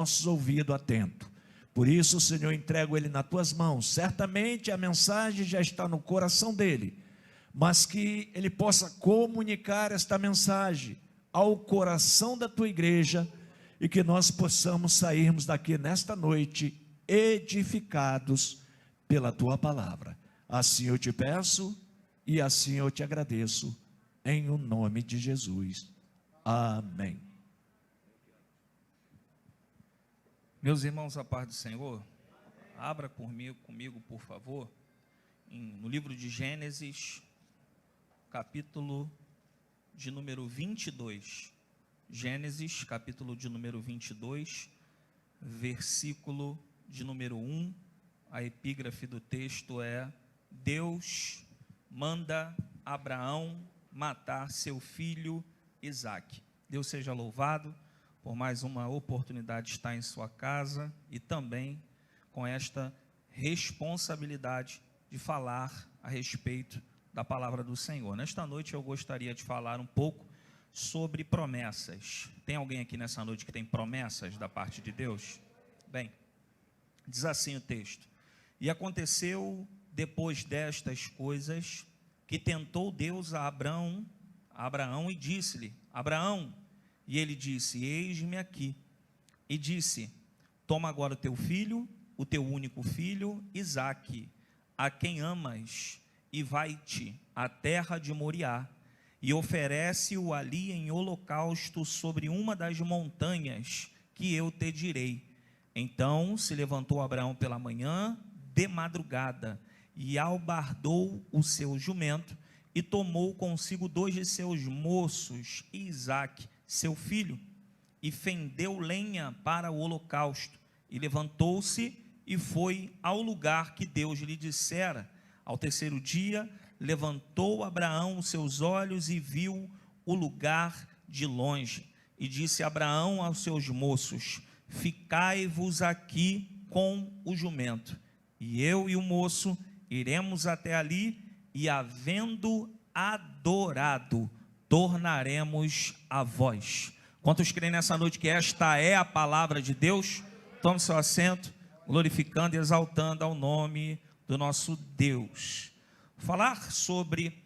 nossos ouvidos atentos. Por isso, Senhor, entrego ele nas tuas mãos. Certamente a mensagem já está no coração dele, mas que ele possa comunicar esta mensagem ao coração da tua igreja e que nós possamos sairmos daqui nesta noite edificados pela tua palavra. Assim eu te peço e assim eu te agradeço, em o nome de Jesus. Amém. Meus irmãos, a paz do Senhor, abra comigo, por favor, no livro de Gênesis, capítulo de número 22. Gênesis, capítulo de número 22, versículo de número 1. A epígrafe do texto é: Deus manda Abraão matar seu filho Isaque. Deus seja louvado por mais uma oportunidade de estar em sua casa e também com esta responsabilidade de falar a respeito da palavra do Senhor. Nesta noite eu gostaria de falar um pouco sobre promessas. Tem alguém aqui nessa noite que tem promessas da parte de Deus? Bem, diz assim o texto: E aconteceu depois destas coisas que tentou Deus a Abraão e disse-lhe: Abraão. E ele disse: Eis-me aqui. E disse: Toma agora o teu filho, o teu único filho, Isaque, a quem amas, e vai-te à terra de Moriá, e oferece-o ali em holocausto sobre uma das montanhas que eu te direi. Então se levantou Abraão pela manhã, de madrugada, e albardou o seu jumento, e tomou consigo 2 de seus moços, e Isaque, seu filho, e fendeu lenha para o holocausto, e levantou-se e foi ao lugar que Deus lhe dissera. Ao terceiro dia, levantou Abraão os seus olhos e viu o lugar de longe, e disse Abraão aos seus moços: Ficai-vos aqui com o jumento, e eu e o moço iremos até ali, e havendo adorado, tornaremos a vós. Quantos creem nessa noite que esta é a palavra de Deus? Tome seu assento, glorificando e exaltando ao nome do nosso Deus. Falar sobre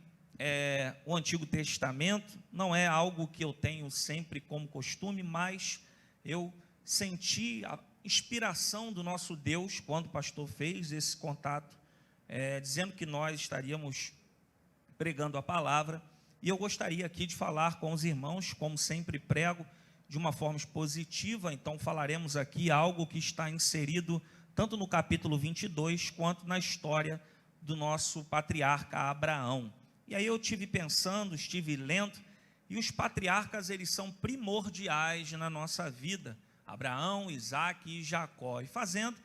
o Antigo Testamento não é algo que eu tenho sempre como costume, mas eu senti a inspiração do nosso Deus quando o pastor fez esse contato, dizendo que nós estaríamos pregando a palavra. E eu gostaria aqui de falar com os irmãos, como sempre prego, de uma forma expositiva. Então falaremos aqui algo que está inserido tanto no capítulo 22, quanto na história do nosso patriarca Abraão. E aí eu estive pensando, estive lendo, e os patriarcas, eles são primordiais na nossa vida: Abraão, Isaque e Jacó. E fazendo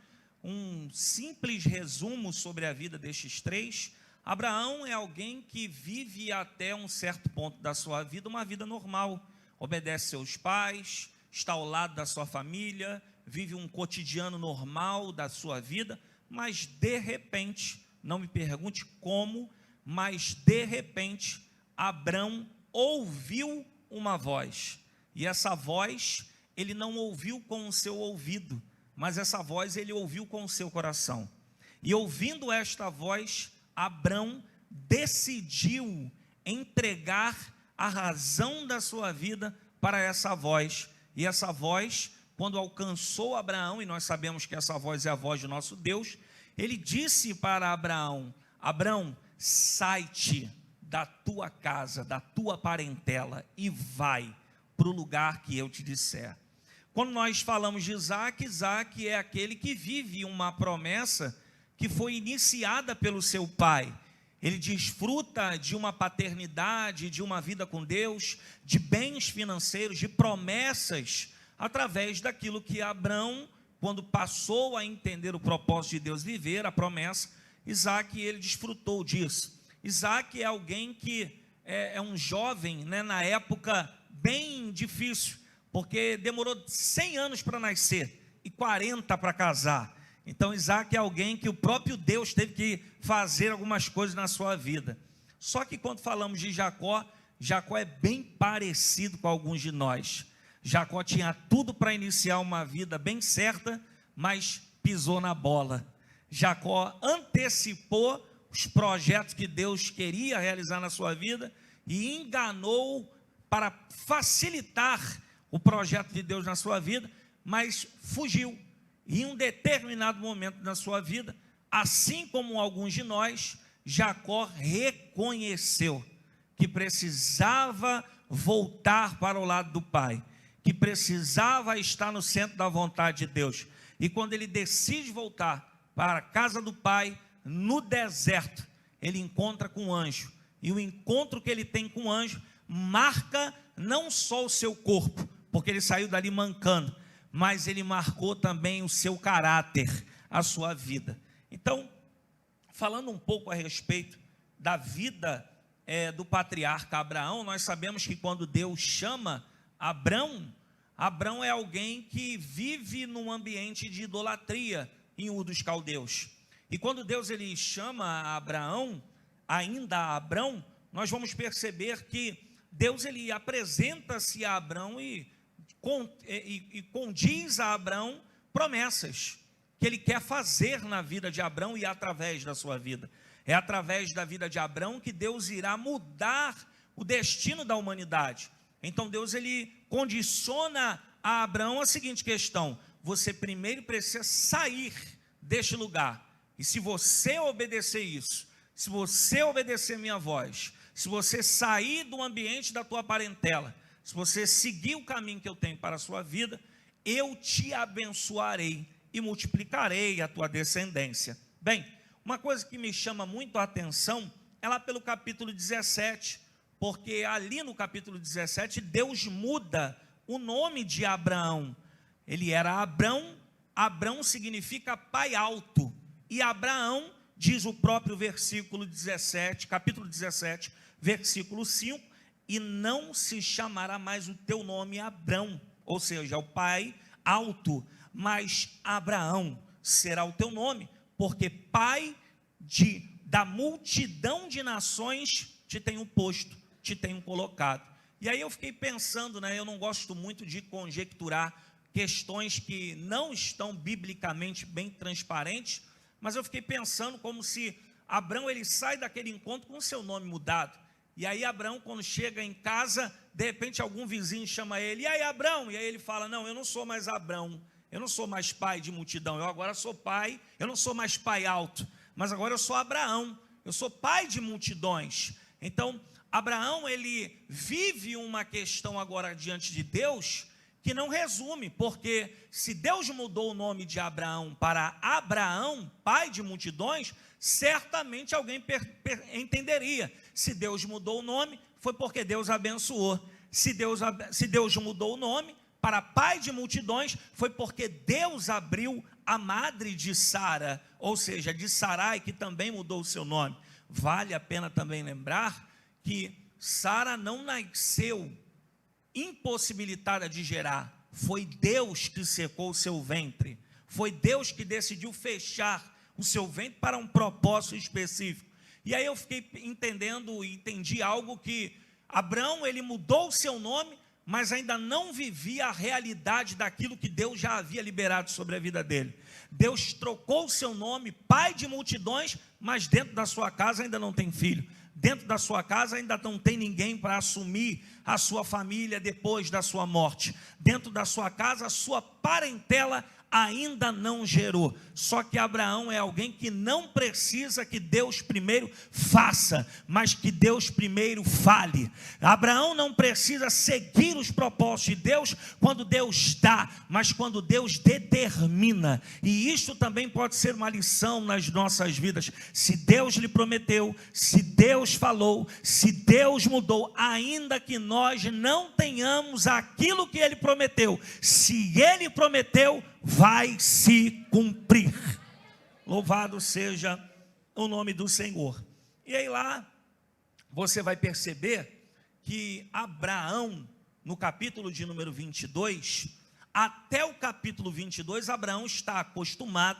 um simples resumo sobre a vida destes três, Abraão é alguém que vive até um certo ponto da sua vida uma vida normal, obedece seus pais, está ao lado da sua família, vive um cotidiano normal da sua vida, mas de repente, não me pergunte como, mas de repente, Abraão ouviu uma voz, e essa voz ele não ouviu com o seu ouvido, mas essa voz ele ouviu com o seu coração. E ouvindo esta voz, Abraão decidiu entregar a razão da sua vida para essa voz. E essa voz, quando alcançou Abraão, e nós sabemos que essa voz é a voz do nosso Deus, ele disse para Abraão: Abraão, sai-te da tua casa, da tua parentela, e vai para o lugar que eu te disser. Quando nós falamos de Isaque, Isaque é aquele que vive uma promessa que foi iniciada pelo seu pai. Ele desfruta de uma paternidade, de uma vida com Deus, de bens financeiros, de promessas, através daquilo que Abraão, quando passou a entender o propósito de Deus, viver a promessa, Isaque, ele desfrutou disso. Isaque é alguém que é um jovem, né, na época bem difícil, porque demorou 100 anos para nascer e 40 para casar. Então Isaque é alguém que o próprio Deus teve que fazer algumas coisas na sua vida. Só que quando falamos de Jacó, Jacó é bem parecido com alguns de nós. Jacó tinha tudo para iniciar uma vida bem certa, mas pisou na bola. Jacó antecipou os projetos que Deus queria realizar na sua vida e enganou para facilitar o projeto de Deus na sua vida, mas fugiu. E em um determinado momento na sua vida, assim como alguns de nós, Jacó reconheceu que precisava voltar para o lado do pai, que precisava estar no centro da vontade de Deus. E quando ele decide voltar para a casa do pai, no deserto, ele encontra com um anjo. E o encontro que ele tem com o anjo marca não só o seu corpo, porque ele saiu dali mancando, mas ele marcou também o seu caráter, a sua vida. Então, falando um pouco a respeito da vida do patriarca Abraão, nós sabemos que quando Deus chama Abrão é alguém que vive num ambiente de idolatria em Ur dos Caldeus. E quando Deus ele chama Abraão, ainda Abrão, nós vamos perceber que Deus ele apresenta-se a Abrão e condiz a Abrão promessas que ele quer fazer na vida de Abrão e através da sua vida. É através da vida de Abrão que Deus irá mudar o destino da humanidade. Então Deus ele condiciona a Abrão a seguinte questão: você primeiro precisa sair deste lugar. E se você obedecer isso, se você obedecer minha voz, se você sair do ambiente da tua parentela, se você seguir o caminho que eu tenho para a sua vida, eu te abençoarei e multiplicarei a tua descendência. Bem, uma coisa que me chama muito a atenção é lá pelo capítulo 17, porque ali no capítulo 17, Deus muda o nome de Abraão. Ele era Abrão, Abrão significa pai alto, e Abraão, diz o próprio versículo 17, capítulo 17, versículo 5, e não se chamará mais o teu nome Abrão, ou seja, o pai alto, mas Abraão será o teu nome, porque pai da multidão de nações te tenho posto, te tenho colocado. E aí eu fiquei pensando, eu não gosto muito de conjecturar questões que não estão biblicamente bem transparentes, mas eu fiquei pensando como se Abrão ele sai daquele encontro com o seu nome mudado. E aí Abrão, quando chega em casa, de repente algum vizinho chama ele: e aí Abrão? E aí ele fala: não, eu não sou mais Abrão, eu não sou mais pai de multidão, eu agora sou pai, eu não sou mais pai alto, mas agora eu sou Abraão, eu sou pai de multidões. Então Abraão ele vive uma questão agora diante de Deus que não resume, porque se Deus mudou o nome de Abraão para Abraão, pai de multidões, certamente alguém entenderia. Se Deus mudou o nome, foi porque Deus abençoou. Se Deus mudou o nome para pai de multidões, foi porque Deus abriu a madre de Sara, ou seja, de Sarai, que também mudou o seu nome. Vale a pena também lembrar que Sara não nasceu impossibilitada de gerar, foi Deus que secou o seu ventre, foi Deus que decidiu fechar o seu ventre para um propósito específico. E aí eu fiquei entendi algo que Abrão ele mudou o seu nome, mas ainda não vivia a realidade daquilo que Deus já havia liberado sobre a vida dele. Deus trocou o seu nome, pai de multidões, mas dentro da sua casa ainda não tem filho. Dentro da sua casa ainda não tem ninguém para assumir a sua família depois da sua morte. Dentro da sua casa, a sua parentela ainda não gerou. Só que Abraão é alguém que não precisa que Deus primeiro faça, mas que Deus primeiro fale. Abraão não precisa seguir os propósitos de Deus quando Deus dá, mas quando Deus determina. E isso também pode ser uma lição nas nossas vidas. Se Deus lhe prometeu, se Deus falou, se Deus mudou, ainda que nós não tenhamos aquilo que Ele prometeu, se Ele prometeu, vai se cumprir. Louvado seja o nome do Senhor. E aí lá você vai perceber que Abraão, no capítulo de número 22, até o capítulo 22, Abraão está acostumado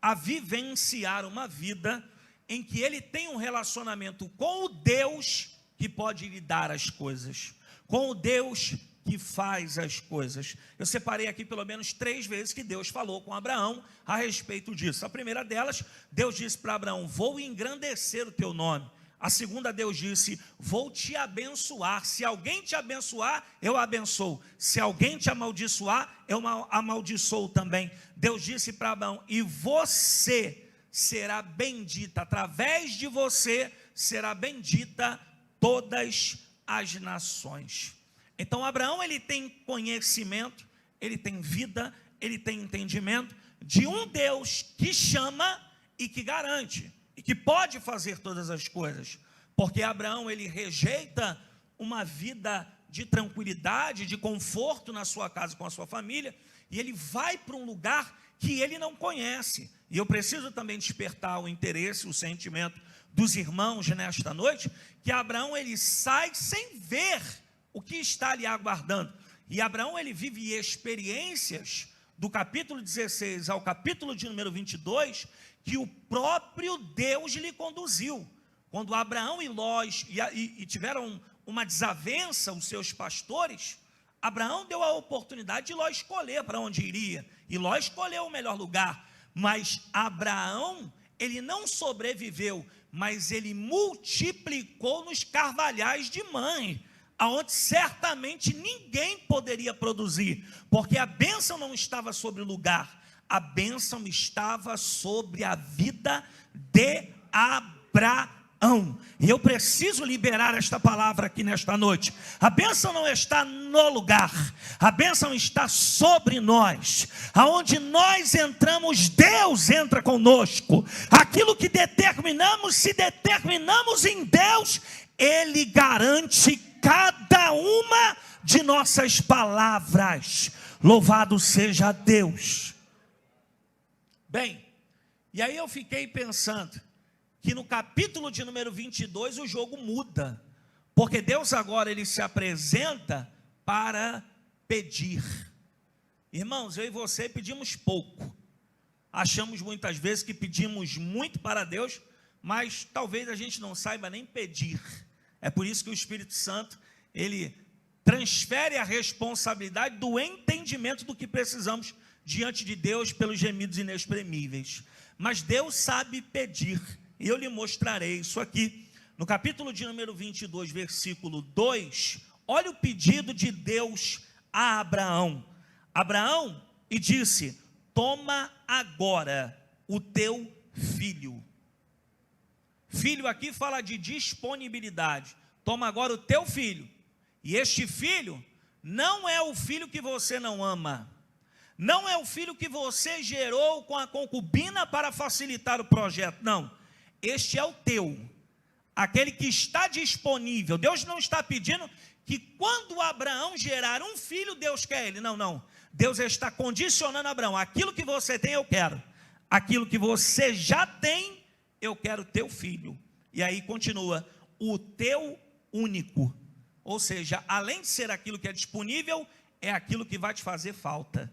a vivenciar uma vida em que ele tem um relacionamento com o Deus que pode lhe dar as coisas, com o Deus que faz as coisas. Eu separei aqui pelo menos 3 vezes que Deus falou com Abraão a respeito disso. A primeira delas, Deus disse para Abraão: vou engrandecer o teu nome. A segunda, Deus disse: vou te abençoar. Se alguém te abençoar, eu abençoo. Se alguém te amaldiçoar, eu amaldiçoo também. Deus disse para Abraão: e você será bendita, através de você será bendita todas as nações. Então Abraão, ele tem conhecimento, ele tem vida, ele tem entendimento de um Deus que chama e que garante, e que pode fazer todas as coisas, porque Abraão, ele rejeita uma vida de tranquilidade, de conforto na sua casa com a sua família, e ele vai para um lugar que ele não conhece. E eu preciso também despertar o interesse, o sentimento dos irmãos nesta noite, que Abraão, ele sai sem ver o que está ali aguardando. E Abraão, ele vive experiências do capítulo 16 ao capítulo de número 22, que o próprio Deus lhe conduziu. Quando Abraão e Ló tiveram uma desavença, os seus pastores, Abraão deu a oportunidade de Ló escolher para onde iria, e Ló escolheu o melhor lugar. Mas Abraão, ele não sobreviveu, mas ele multiplicou nos carvalhais de mãe, aonde certamente ninguém poderia produzir, porque a bênção não estava sobre o lugar, a bênção estava sobre a vida de Abraão. E eu preciso liberar esta palavra aqui nesta noite. A bênção não está no lugar, a bênção está sobre nós. Aonde nós entramos, Deus entra conosco. Aquilo que determinamos, se determinamos em Deus, Ele garante cada uma de nossas palavras. Louvado seja Deus. Bem, e aí eu fiquei pensando que no capítulo de número 22 o jogo muda, porque Deus agora, ele se apresenta para pedir. Irmãos, eu e você pedimos pouco, achamos muitas vezes que pedimos muito para Deus, mas talvez a gente não saiba nem pedir. É por isso que o Espírito Santo, ele transfere a responsabilidade do entendimento do que precisamos diante de Deus pelos gemidos inexprimíveis. Mas Deus sabe pedir, e eu lhe mostrarei isso aqui. No capítulo de número 22, versículo 2, olha o pedido de Deus a Abraão. Abraão, e disse: toma agora o teu filho. Filho aqui fala de disponibilidade. Toma agora o teu filho. E este filho não é o filho que você não ama. Não é o filho que você gerou com a concubina para facilitar o projeto. Não. Este é o teu. Aquele que está disponível. Deus não está pedindo que quando Abraão gerar um filho, Deus quer ele. Não, não. Deus está condicionando Abraão. Aquilo que você tem, eu quero. Aquilo que você já tem, eu quero teu filho. E aí continua: o teu único. Ou seja, além de ser aquilo que é disponível, é aquilo que vai te fazer falta.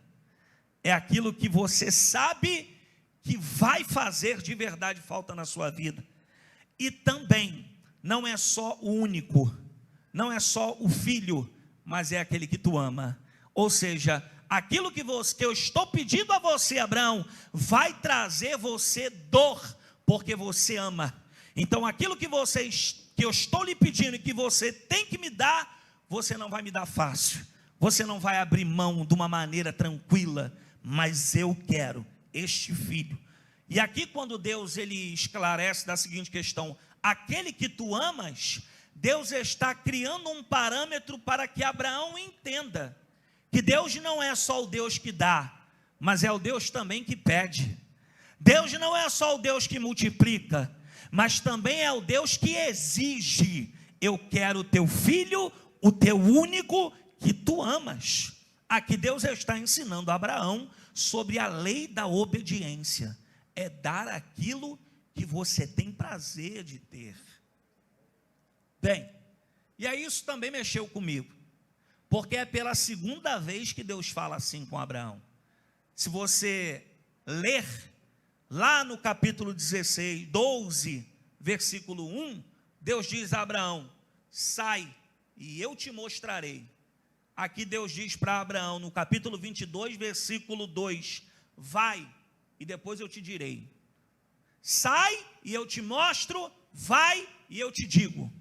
É aquilo que você sabe que vai fazer de verdade falta na sua vida. E também, não é só o único, não é só o filho, mas é aquele que tu ama. Ou seja, aquilo que eu estou pedindo a você, Abraão, vai trazer você dor, porque você ama. Então aquilo que eu estou lhe pedindo e que você tem que me dar, você não vai me dar fácil, você não vai abrir mão de uma maneira tranquila, mas eu quero este filho. E aqui quando Deus, ele esclarece da seguinte questão: aquele que tu amas, Deus está criando um parâmetro para que Abraão entenda que Deus não é só o Deus que dá, mas é o Deus também que pede. Deus não é só o Deus que multiplica, mas também é o Deus que exige: eu quero o teu filho, o teu único, que tu amas. Aqui Deus está ensinando a Abraão sobre a lei da obediência. É dar aquilo que você tem prazer de ter. Bem, e aí isso também mexeu comigo, porque é pela segunda vez que Deus fala assim com Abraão. Se você ler lá no capítulo 16, 12, versículo 1, Deus diz a Abraão: sai e eu te mostrarei aqui Deus diz para Abraão, no capítulo 22, versículo 2, vai, e depois eu te direi. Sai, e eu te mostro, vai, e eu te digo.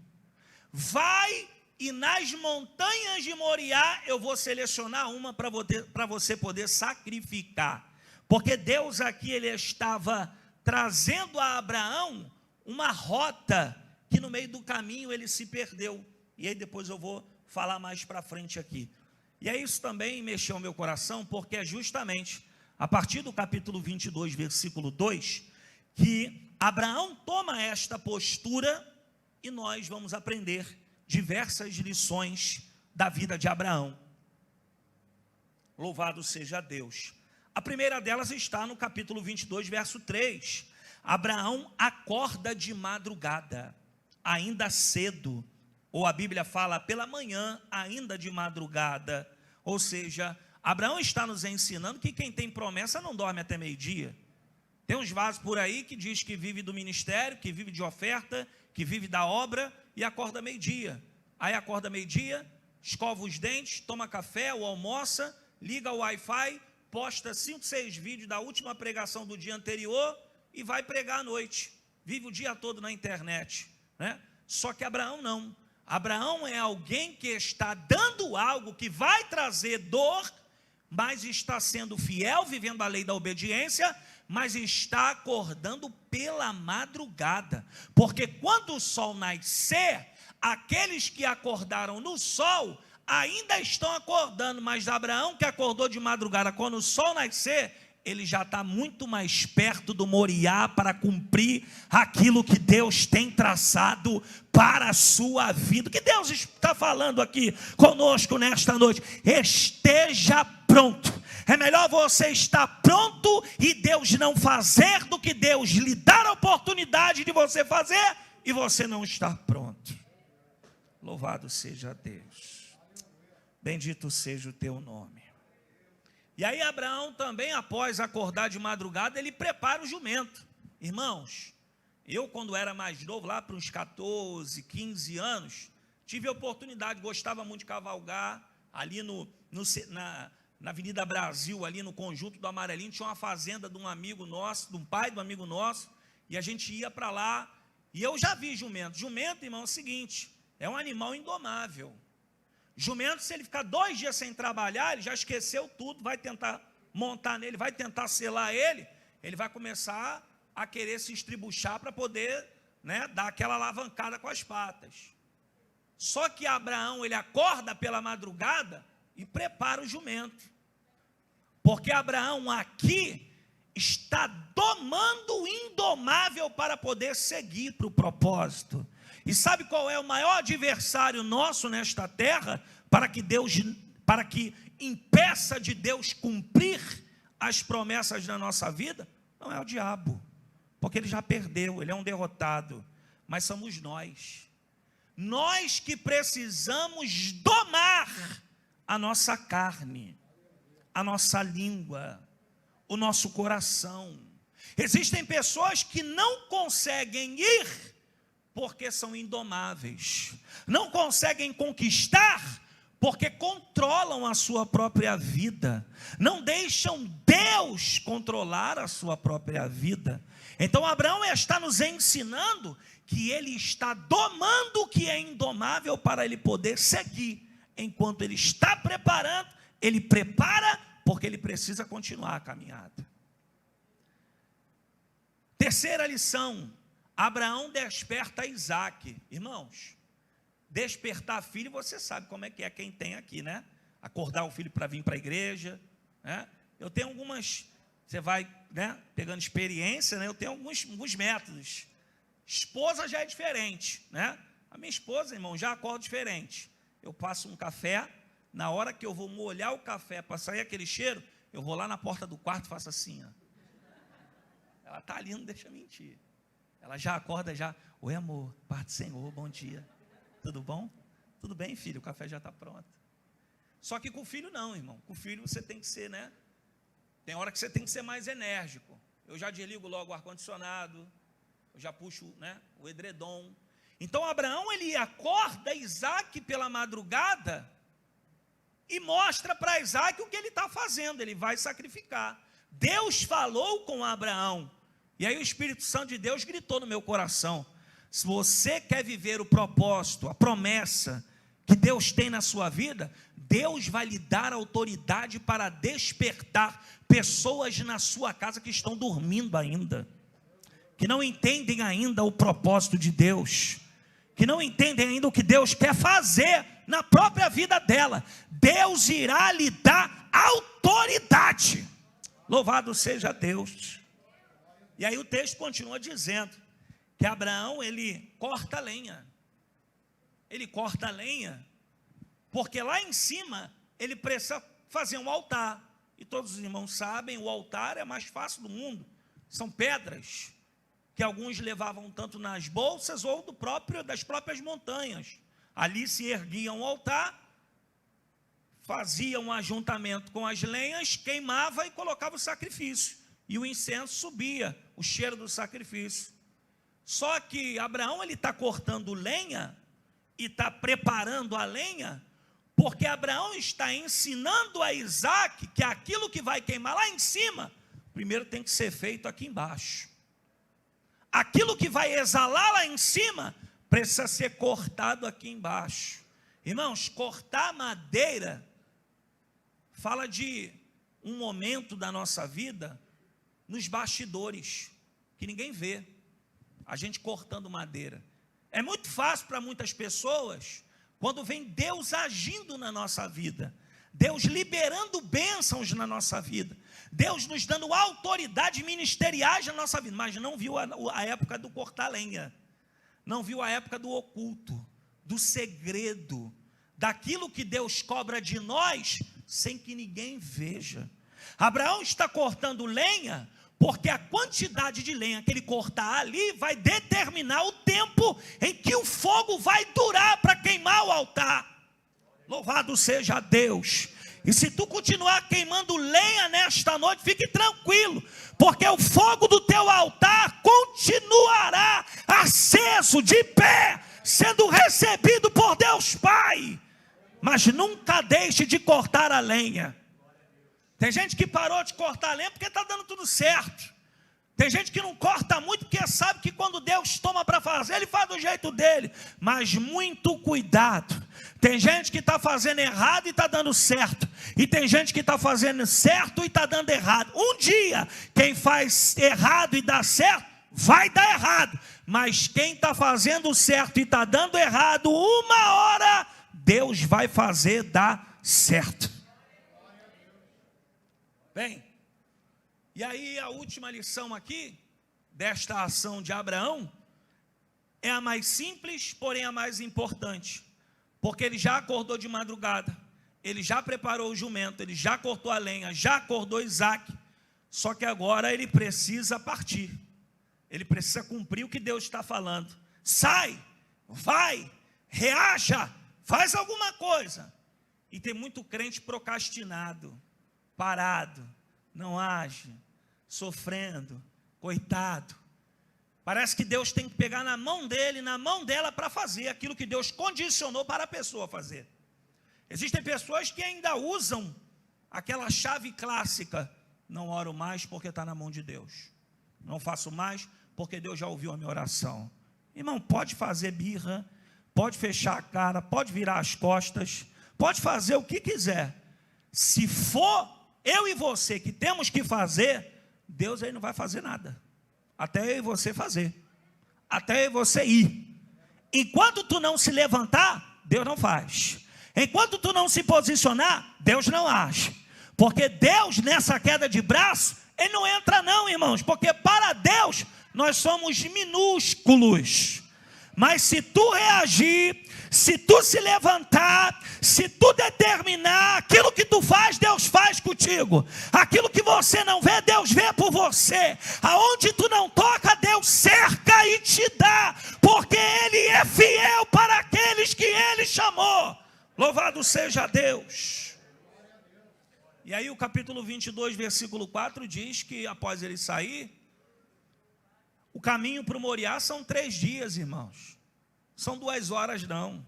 Vai, e nas montanhas de Moriá, eu vou selecionar uma para você poder sacrificar. Porque Deus aqui, ele estava trazendo a Abraão uma rota, que no meio do caminho ele se perdeu. E aí depois eu vou falar mais para frente aqui. E aí isso também mexeu o meu coração, porque é justamente a partir do capítulo 22, versículo 2, que Abraão toma esta postura e nós vamos aprender diversas lições da vida de Abraão. Louvado seja Deus. A primeira delas está no capítulo 22, verso 3. Abraão acorda de madrugada, ainda cedo, ou a Bíblia fala pela manhã, ainda de madrugada. Ou seja, Abraão está nos ensinando que quem tem promessa não dorme até meio-dia. Tem uns vasos por aí que diz que vive do ministério, que vive de oferta, que vive da obra e acorda meio-dia. Aí acorda meio-dia, escova os dentes, toma café ou almoça, liga o Wi-Fi, posta 5, 6 vídeos da última pregação do dia anterior e vai pregar à noite. Vive o dia todo na internet, né? Só que Abraão não. Abraão é alguém que está dando algo que vai trazer dor, mas está sendo fiel, vivendo a lei da obediência, mas está acordando pela madrugada. Porque quando o sol nascer, aqueles que acordaram no sol ainda estão acordando, mas Abraão que acordou de madrugada, quando o sol nascer, ele já está muito mais perto do Moriá para cumprir aquilo que Deus tem traçado para a sua vida. O que Deus está falando aqui conosco nesta noite? Esteja pronto. É melhor você estar pronto e Deus não fazer do que Deus lhe dar a oportunidade de você fazer e você não estar pronto. Louvado seja Deus. Bendito seja o teu nome. E aí Abraão também, após acordar de madrugada, ele prepara o jumento. Irmãos, eu quando era mais novo, lá para uns 14, 15 anos, tive a oportunidade, gostava muito de cavalgar, ali na Avenida Brasil, ali no Conjunto do Amarelinho, tinha uma fazenda de um amigo nosso, de um pai de um amigo nosso, e a gente ia para lá, e eu já vi jumento. Jumento, irmão, é o seguinte, é um animal indomável. Jumento, se ele ficar 2 dias sem trabalhar, ele já esqueceu tudo, vai tentar montar nele, vai tentar selar ele, ele vai começar a querer se estribuchar para poder, né, dar aquela alavancada com as patas. Só que Abraão, ele acorda pela madrugada e prepara o jumento. Porque Abraão aqui está domando o indomável para poder seguir para o propósito. E sabe qual é o maior adversário nosso nesta terra para que impeça de Deus cumprir as promessas da nossa vida? Não é o diabo, porque ele já perdeu, ele é um derrotado, mas somos nós. Nós que precisamos domar a nossa carne, a nossa língua, o nosso coração. Existem pessoas que não conseguem ir porque são indomáveis, não conseguem conquistar porque controlam a sua própria vida, não deixam Deus controlar a sua própria vida. Então Abraão está nos ensinando que ele está domando o que é indomável para ele poder seguir. Enquanto ele está preparando, ele prepara porque ele precisa continuar a caminhada. Terceira lição, Abraão desperta Isaac. Irmãos, despertar filho, você sabe como é que é quem tem aqui, né? Acordar o filho para vir para a igreja, né? Eu tenho algumas, você vai, né, pegando experiência, né? Eu tenho alguns métodos. Esposa já é diferente, né? A minha esposa, irmão, já acorda diferente. Eu passo um café, na hora que eu vou molhar o café para sair aquele cheiro, eu vou lá na porta do quarto e faço assim, ó. Ela está ali, não deixa mentir. Ela já acorda, já, oi amor, paz do Senhor, bom dia, tudo bom? Tudo bem, filho, o café já está pronto. Só que com o filho não, irmão, com o filho você tem que ser, né, tem hora que você tem que ser mais enérgico. Eu já desligo logo o ar-condicionado, eu já puxo, né, o edredom. Então Abraão, ele acorda Isaac pela madrugada, e mostra para Isaac o que ele está fazendo, ele vai sacrificar. Deus falou com Abraão, e aí o Espírito Santo de Deus gritou no meu coração: se você quer viver o propósito, a promessa que Deus tem na sua vida, Deus vai lhe dar autoridade para despertar pessoas na sua casa que estão dormindo ainda, que não entendem ainda o propósito de Deus, que não entendem ainda o que Deus quer fazer na própria vida dela. Deus irá lhe dar autoridade. Louvado seja Deus. E aí o texto continua dizendo que Abraão, ele corta a lenha. Ele corta a lenha, porque lá em cima ele precisa fazer um altar. E todos os irmãos sabem, o altar é mais fácil do mundo. São pedras que alguns levavam tanto nas bolsas ou das próprias montanhas. Ali se erguia um altar, fazia um ajuntamento com as lenhas, queimava e colocava o sacrifício. E o incenso subia, o cheiro do sacrifício. Só que Abraão, ele está cortando lenha e está preparando a lenha, porque Abraão está ensinando a Isaac que aquilo que vai queimar lá em cima, primeiro tem que ser feito aqui embaixo. Aquilo que vai exalar lá em cima, precisa ser cortado aqui embaixo. Irmãos, cortar madeira, fala de um momento da nossa vida, nos bastidores, que ninguém vê, a gente cortando madeira. É muito fácil para muitas pessoas, quando vem Deus agindo na nossa vida, Deus liberando bênçãos na nossa vida, Deus nos dando autoridades ministeriais na nossa vida, mas não viu a época do cortar lenha, não viu a época do oculto, do segredo, daquilo que Deus cobra de nós, sem que ninguém veja. Abraão está cortando lenha, porque a quantidade de lenha que ele cortar ali, vai determinar o tempo em que o fogo vai durar para queimar o altar. Louvado seja Deus. E se tu continuar queimando lenha nesta noite, fique tranquilo, porque o fogo do teu altar continuará aceso, de pé, sendo recebido por Deus Pai. Mas nunca deixe de cortar a lenha. Tem gente que parou de cortar a lenha porque está dando tudo certo. Tem gente que não corta muito porque sabe que quando Deus toma para fazer, Ele faz do jeito dele. Mas muito cuidado. Tem gente que está fazendo errado e está dando certo. E tem gente que está fazendo certo e está dando errado. Um dia, quem faz errado e dá certo, vai dar errado. Mas quem está fazendo certo e está dando errado, uma hora, Deus vai fazer dar certo. Bem, e aí a última lição aqui, desta ação de Abraão, é a mais simples, porém a mais importante, porque ele já acordou de madrugada, ele já preparou o jumento, ele já cortou a lenha, já acordou Isaac, só que agora ele precisa partir, ele precisa cumprir o que Deus está falando. Sai, vai, reaja, faz alguma coisa. E tem muito crente procrastinado, parado, não age, sofrendo, coitado. Parece que Deus tem que pegar na mão dele, na mão dela, para fazer aquilo que Deus condicionou para a pessoa fazer. Existem pessoas que ainda usam aquela chave clássica: não oro mais porque está na mão de Deus, não faço mais porque Deus já ouviu a minha oração. Irmão, pode fazer birra, pode fechar a cara, pode virar as costas, pode fazer o que quiser. Se for eu e você que temos que fazer, Deus aí não vai fazer nada, até eu e você fazer, até eu e você ir. Enquanto tu não se levantar, Deus não faz. Enquanto tu não se posicionar, Deus não age. Porque Deus, nessa queda de braço, Ele não entra não, irmãos, porque para Deus nós somos minúsculos. Mas se tu reagir, se tu se levantar, se tu determinar, aquilo que tu faz, Deus faz contigo. Aquilo que você não vê, Deus vê por você. Aonde tu não toca, Deus cerca e te dá, porque Ele é fiel para aqueles que Ele chamou. Louvado seja Deus. E aí o capítulo 22, versículo 4 diz que após ele sair, o caminho para o Moriá são 3 dias, irmãos. São 2 horas não.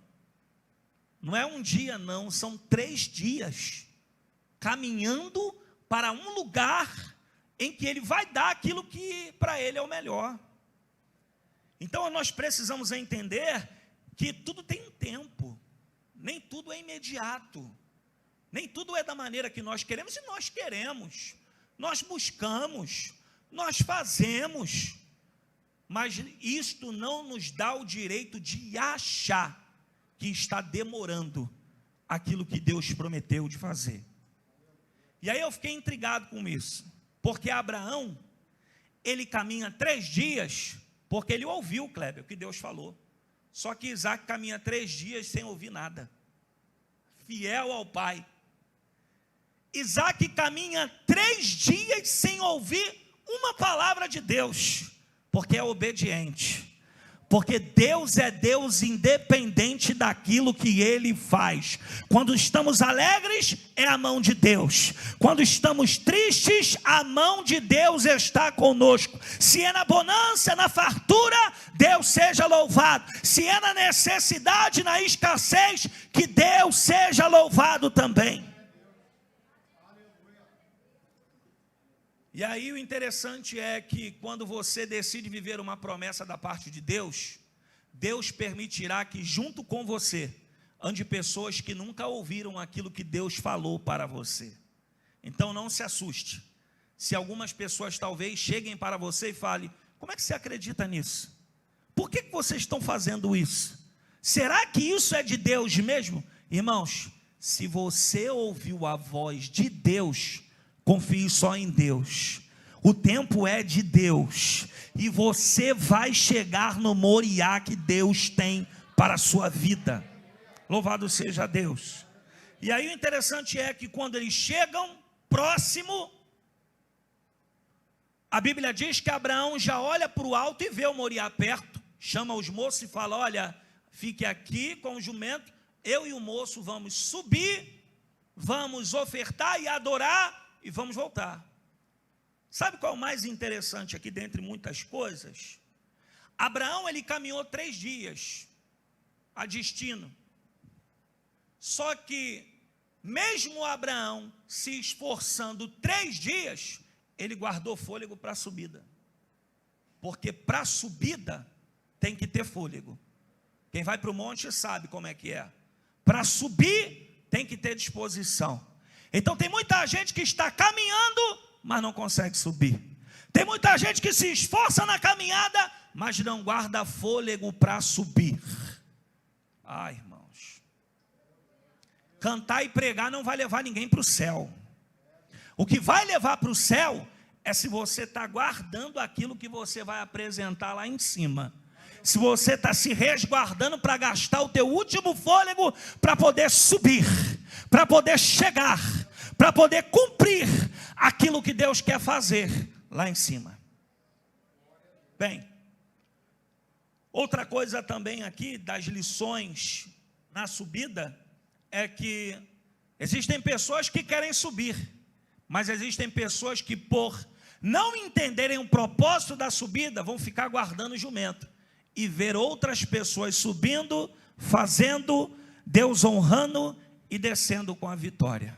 Não é um dia não, são 3 dias, caminhando para um lugar em que ele vai dar aquilo que para ele é o melhor. Então nós precisamos entender que tudo tem um tempo, nem tudo é imediato, nem tudo é da maneira que nós queremos, e nós queremos, nós buscamos, nós fazemos, mas isto não nos dá o direito de achar que está demorando aquilo que Deus prometeu de fazer. E aí eu fiquei intrigado com isso, porque Abraão, ele caminha 3 dias, porque ele ouviu, Kleber, o que Deus falou. Só que Isaac caminha 3 dias sem ouvir nada, fiel ao pai. Isaac caminha 3 dias sem ouvir uma palavra de Deus, porque é obediente. Porque Deus é Deus independente daquilo que Ele faz. Quando estamos alegres, é a mão de Deus. Quando estamos tristes, a mão de Deus está conosco. Se é na bonança, na fartura, Deus seja louvado. Se é na necessidade, na escassez, que Deus seja louvado também. E aí o interessante é que quando você decide viver uma promessa da parte de Deus, Deus permitirá que junto com você ande pessoas que nunca ouviram aquilo que Deus falou para você. Então não se assuste se algumas pessoas talvez cheguem para você e falem: como é que você acredita nisso? Por que vocês estão fazendo isso? Será que isso é de Deus mesmo? Irmãos, se você ouviu a voz de Deus, confie só em Deus. O tempo é de Deus, e você vai chegar no Moriá que Deus tem para a sua vida. Louvado seja Deus. E aí o interessante é que quando eles chegam próximo, a Bíblia diz que Abraão já olha para o alto e vê o Moriá perto, chama os moços e fala: olha, fique aqui com o jumento, eu e o moço vamos subir, vamos ofertar e adorar, e vamos voltar. Sabe qual é o mais interessante aqui, dentre muitas coisas? Abraão, ele caminhou 3 dias a destino. Só que, mesmo Abraão se esforçando 3 dias, ele guardou fôlego para a subida. Porque para a subida tem que ter fôlego. Quem vai para o monte sabe como é que é. Para subir tem que ter disposição. Então tem muita gente que está caminhando, mas não consegue subir. Tem muita gente que se esforça na caminhada, mas não guarda fôlego para subir. Ai, irmãos, cantar e pregar não vai levar ninguém para o céu. O que vai levar para o céu é se você está guardando aquilo que você vai apresentar lá em cima. Se você está se resguardando para gastar o teu último fôlego para poder subir, para poder chegar, para poder cumprir aquilo que Deus quer fazer lá em cima. Bem, outra coisa também aqui das lições na subida é que existem pessoas que querem subir, mas existem pessoas que, por não entenderem o propósito da subida, vão ficar guardando o jumento e ver outras pessoas subindo, fazendo, Deus honrando e descendo com a vitória.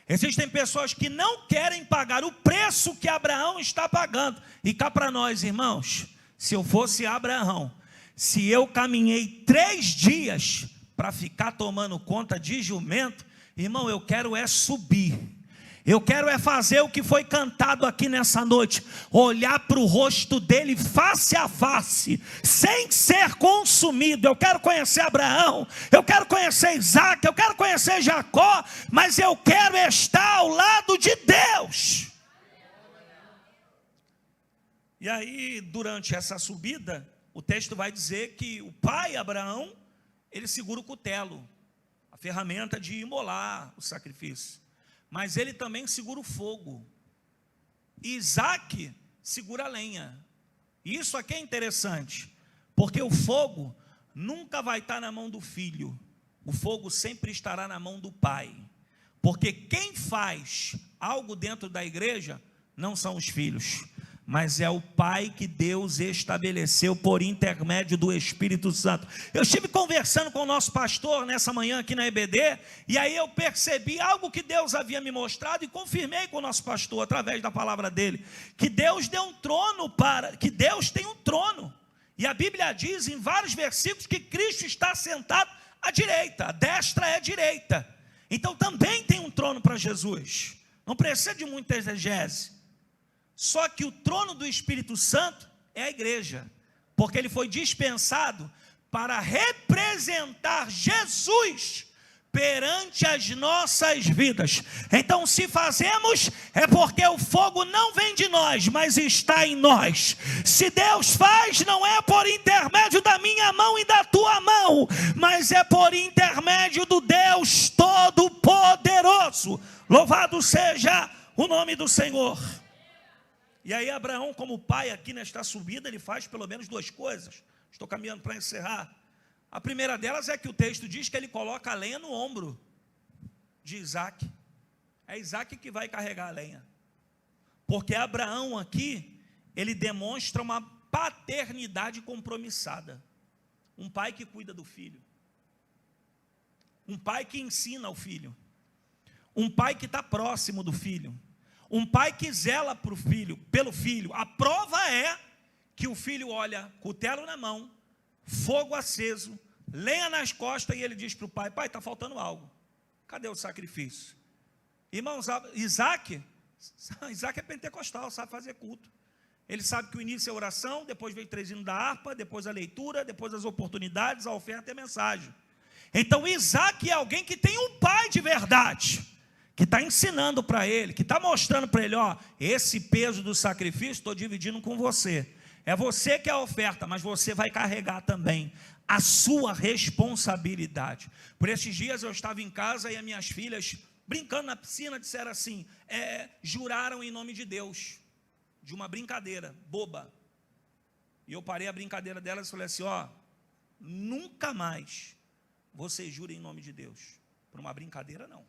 Existem pessoas que não querem pagar o preço que Abraão está pagando. E cá para nós, irmãos, se eu fosse Abraão, se eu caminhei 3 dias para ficar tomando conta de jumento, irmão, eu quero é subir. Eu quero é fazer o que foi cantado aqui nessa noite, olhar para o rosto dele face a face, sem ser consumido. Eu quero conhecer Abraão, eu quero conhecer Isaac, eu quero conhecer Jacó, mas eu quero estar ao lado de Deus. E aí, durante essa subida, o texto vai dizer que o pai Abraão, ele segura o cutelo, a ferramenta de imolar o sacrifício. Mas ele também segura o fogo. E Isaac segura a lenha. E isso aqui é interessante, porque o fogo nunca vai estar na mão do filho. O fogo sempre estará na mão do pai. Porque quem faz algo dentro da igreja não são os filhos, mas é o Pai que Deus estabeleceu por intermédio do Espírito Santo. Eu estive conversando com o nosso pastor nessa manhã aqui na EBD, e aí eu percebi algo que Deus havia me mostrado e confirmei com o nosso pastor através da palavra dele, que Deus deu um trono que Deus tem um trono. E a Bíblia diz em vários versículos que Cristo está sentado à direita, a destra é a direita. Então também tem um trono para Jesus. Não precisa de muita exegese. Só que o trono do Espírito Santo é a igreja, porque ele foi dispensado para representar Jesus perante as nossas vidas. Então, se fazemos, é porque o fogo não vem de nós, mas está em nós. Se Deus faz, não é por intermédio da minha mão e da tua mão, mas é por intermédio do Deus Todo-Poderoso. Louvado seja o nome do Senhor. E aí Abraão, como pai aqui nesta subida, ele faz pelo menos duas coisas. Estou caminhando para encerrar. A primeira delas é que o texto diz que ele coloca a lenha no ombro de Isaac. É Isaac que vai carregar a lenha. Porque Abraão aqui, ele demonstra uma paternidade compromissada. Um pai que cuida do filho. Um pai que ensina ao filho. Um pai que está próximo do filho. Um pai que zela pelo filho. A prova é que o filho olha, cutelo na mão, fogo aceso, lenha nas costas, e ele diz para o pai: pai, está faltando algo. Cadê o sacrifício? Irmãos, Isaac é pentecostal, sabe fazer culto. Ele sabe que o início é oração, depois vem 3 hinos da harpa, depois a leitura, depois as oportunidades, a oferta e a mensagem. Então Isaac é alguém que tem um pai de verdade, que está ensinando para ele, que está mostrando para ele: ó, esse peso do sacrifício estou dividindo com você. É você que é a oferta, mas você vai carregar também a sua responsabilidade. Por esses dias eu estava em casa e as minhas filhas, brincando na piscina, disseram assim: juraram em nome de Deus, de uma brincadeira boba. E eu parei a brincadeira delas e falei assim: ó, nunca mais você jura em nome de Deus, por uma brincadeira não.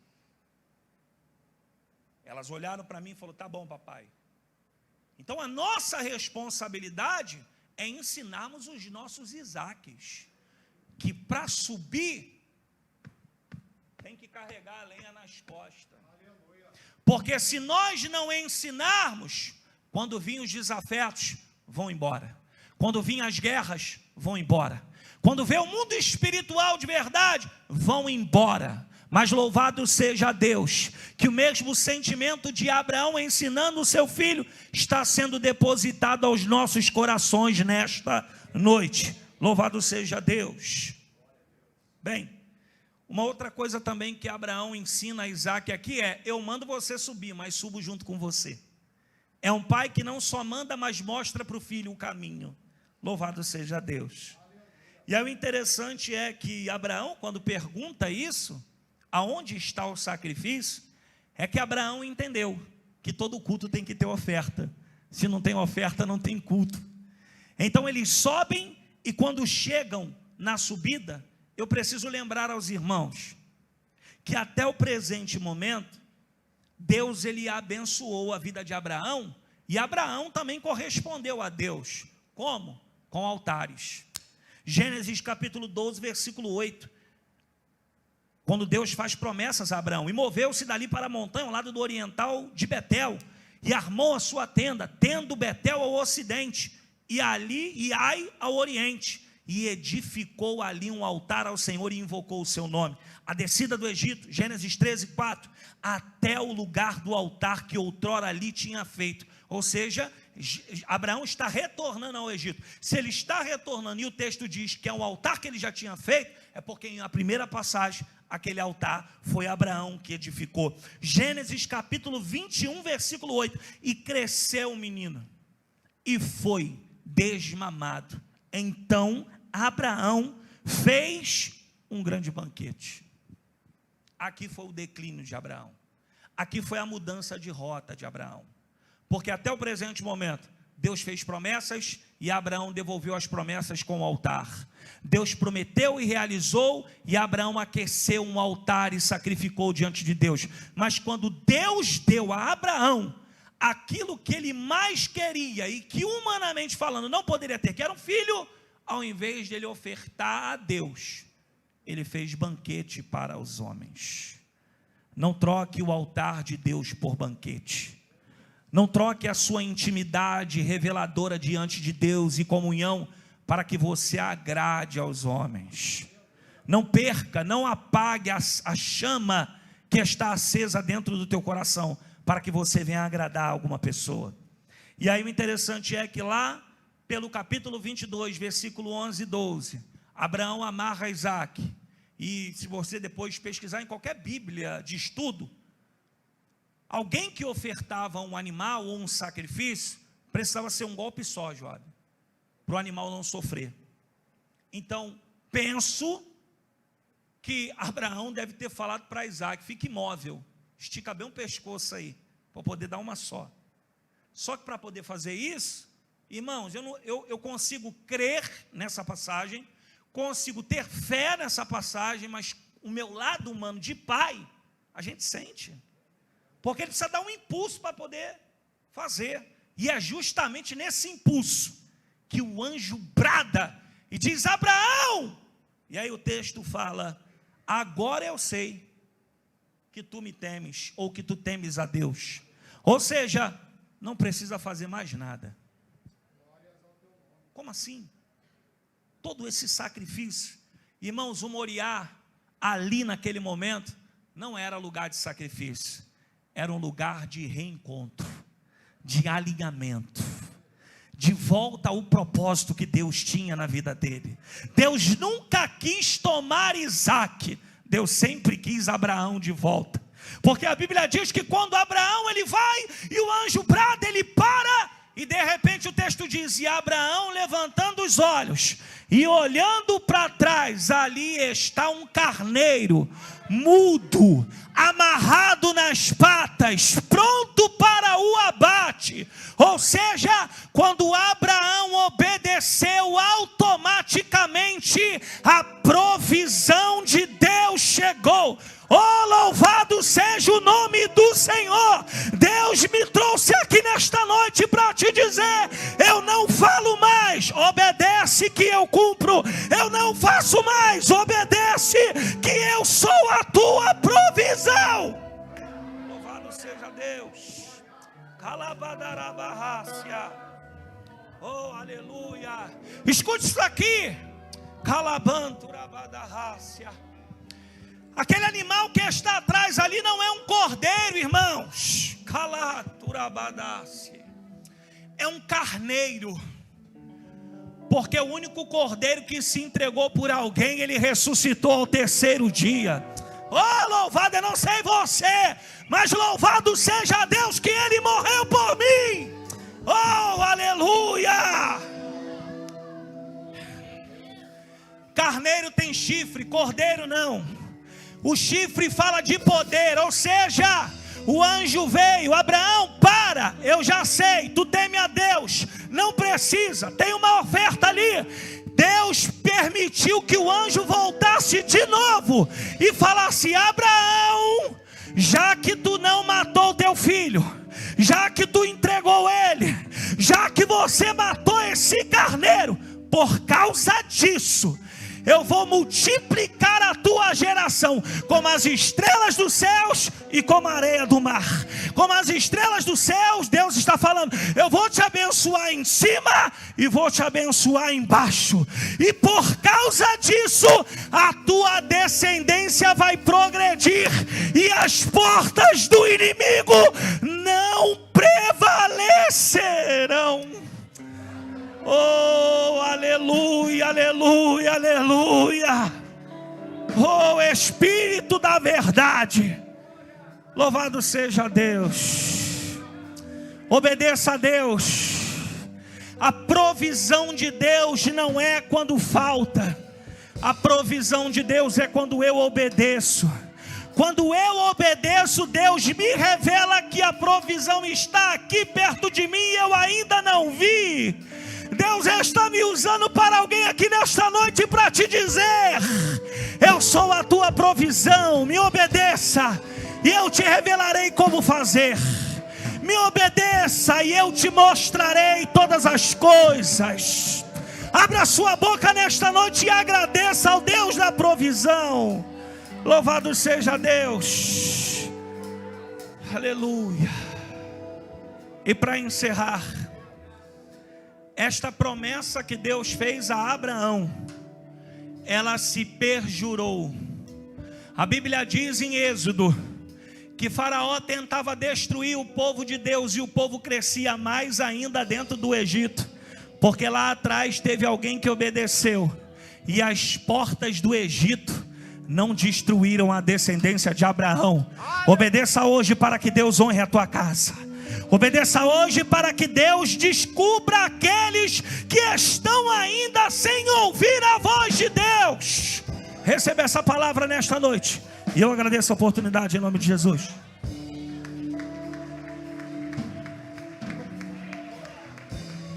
Elas olharam para mim e falaram: tá bom, papai. Então a nossa responsabilidade é ensinarmos os nossos Isaques, que para subir, tem que carregar a lenha nas costas. Porque se nós não ensinarmos, quando vinham os desafetos, vão embora. Quando vinham as guerras, vão embora. Quando vê o mundo espiritual de verdade, vão embora. Mas louvado seja Deus, que o mesmo sentimento de Abraão ensinando o seu filho está sendo depositado aos nossos corações nesta noite. Louvado seja Deus. Bem, uma outra coisa também que Abraão ensina a Isaac aqui é: eu mando você subir, mas subo junto com você. É um pai que não só manda, mas mostra para o filho o caminho. Louvado seja Deus. E aí o interessante é que Abraão, quando pergunta isso, aonde está o sacrifício, é que Abraão entendeu que todo culto tem que ter oferta. Se não tem oferta, não tem culto. Então eles sobem, e quando chegam na subida, eu preciso lembrar aos irmãos que até o presente momento, Deus ele abençoou a vida de Abraão, e Abraão também correspondeu a Deus. Como? Com altares. Gênesis capítulo 12, versículo 8. Quando Deus faz promessas a Abraão: e moveu-se dali para a montanha ao lado do oriental de Betel, e armou a sua tenda, tendo Betel ao ocidente, e Ai ao oriente, e edificou ali um altar ao Senhor e invocou o seu nome. A descida do Egito, Gênesis 13, 4, até o lugar do altar que outrora ali tinha feito. Ou seja, Abraão está retornando ao Egito. Se ele está retornando e o texto diz que é um altar que ele já tinha feito, é porque na primeira passagem, aquele altar foi Abraão que edificou. Gênesis capítulo 21, versículo 8. E cresceu o menino, e foi desmamado. Então Abraão fez um grande banquete. Aqui foi o declínio de Abraão. Aqui foi a mudança de rota de Abraão. Porque até o presente momento, Deus fez promessas e Abraão devolveu as promessas com o altar. Deus prometeu e realizou, e Abraão aqueceu um altar e sacrificou diante de Deus. Mas quando Deus deu a Abraão aquilo que ele mais queria e que humanamente falando não poderia ter, que era um filho, ao invés de ele ofertar a Deus, ele fez banquete para os homens. Não troque o altar de Deus por banquete. Não troque a sua intimidade reveladora diante de Deus e comunhão para que você agrade aos homens. Não perca, não apague a chama que está acesa dentro do teu coração, para que você venha agradar alguma pessoa. E aí o interessante é que lá, pelo capítulo 22, versículo 11 e 12, Abraão amarra Isaac. E se você depois pesquisar em qualquer Bíblia de estudo, alguém que ofertava um animal ou um sacrifício, precisava ser um golpe só, Joab, para o animal não sofrer. Então, penso que Abraão deve ter falado para Isaac: fique imóvel, estica bem o pescoço aí, para poder dar uma só. Só que para poder fazer isso, irmãos, eu consigo crer nessa passagem, consigo ter fé nessa passagem, mas o meu lado humano de pai, a gente sente, porque ele precisa dar um impulso para poder fazer, e é justamente nesse impulso que o anjo brada e diz: Abraão! E aí o texto fala: agora eu sei que tu me temes, ou que tu temes a Deus. Ou seja, não precisa fazer mais nada. Como assim? Todo esse sacrifício, irmãos, o Moriá, ali naquele momento, não era lugar de sacrifício, era um lugar de reencontro, de alinhamento, de volta ao propósito que Deus tinha na vida dele. Deus nunca quis tomar Isaac, Deus sempre quis Abraão de volta, porque a Bíblia diz que quando Abraão ele vai, e o anjo brada, ele para, e de repente o texto diz: e Abraão levantando os olhos, e olhando para trás, ali está um carneiro, mudo, amarrado nas patas, pronto para o abate. Ou seja, quando Abraão obedeceu, automaticamente a provisão de Deus chegou. Oh, louvado seja o nome do Senhor. Deus me trouxe aqui nesta noite para te dizer: eu não falo mais, obedece que eu cumpro. Eu não faço mais, obedece que eu sou a tua provisão. Louvado seja Deus. Calabadarabarrácia. Oh, aleluia. Escute isso aqui. Calabanturabadarácia. Aquele animal que está atrás ali não é um cordeiro, irmãos. Calaturabadace. É um carneiro. Porque o único cordeiro que se entregou por alguém, ele ressuscitou ao terceiro dia. Oh, louvado, eu não sei você, mas louvado seja Deus que ele morreu por mim. Oh, aleluia. Carneiro tem chifre, cordeiro não. O chifre fala de poder, ou seja, o anjo veio: Abraão, para, eu já sei, tu teme a Deus, não precisa, tem uma oferta ali. Deus permitiu que o anjo voltasse de novo e falasse: Abraão, já que tu não matou teu filho, já que tu entregou ele, já que você matou esse carneiro, por causa disso eu vou multiplicar a tua geração como as estrelas dos céus e como a areia do mar. Como as estrelas dos céus, Deus está falando: eu vou te abençoar em cima e vou te abençoar embaixo. E por causa disso, a tua descendência vai progredir e as portas do inimigo não prevalecerão. Oh, aleluia, aleluia, aleluia. Oh, Espírito da verdade, louvado seja Deus. Obedeça a Deus. A provisão de Deus não é quando falta, a provisão de Deus é quando eu obedeço. Quando eu obedeço, Deus me revela que a provisão está aqui perto de mim e eu ainda não vi. Deus está me usando para alguém aqui nesta noite para te dizer: eu sou a tua provisão, me obedeça e eu te revelarei como fazer. Me obedeça e eu te mostrarei todas as coisas. Abra sua boca nesta noite e agradeça ao Deus da provisão. Louvado seja Deus. Aleluia. E para encerrar, esta promessa que Deus fez a Abraão, ela se perjurou. A Bíblia diz em Êxodo que Faraó tentava destruir o povo de Deus, e o povo crescia mais ainda dentro do Egito, porque lá atrás teve alguém que obedeceu, e as portas do Egito não destruíram a descendência de Abraão. Obedeça hoje para que Deus honre a tua casa. Obedeça hoje para que Deus descubra aqueles que estão ainda sem ouvir a voz de Deus. Receba essa palavra nesta noite, e eu agradeço a oportunidade em nome de Jesus.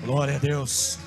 Glória a Deus.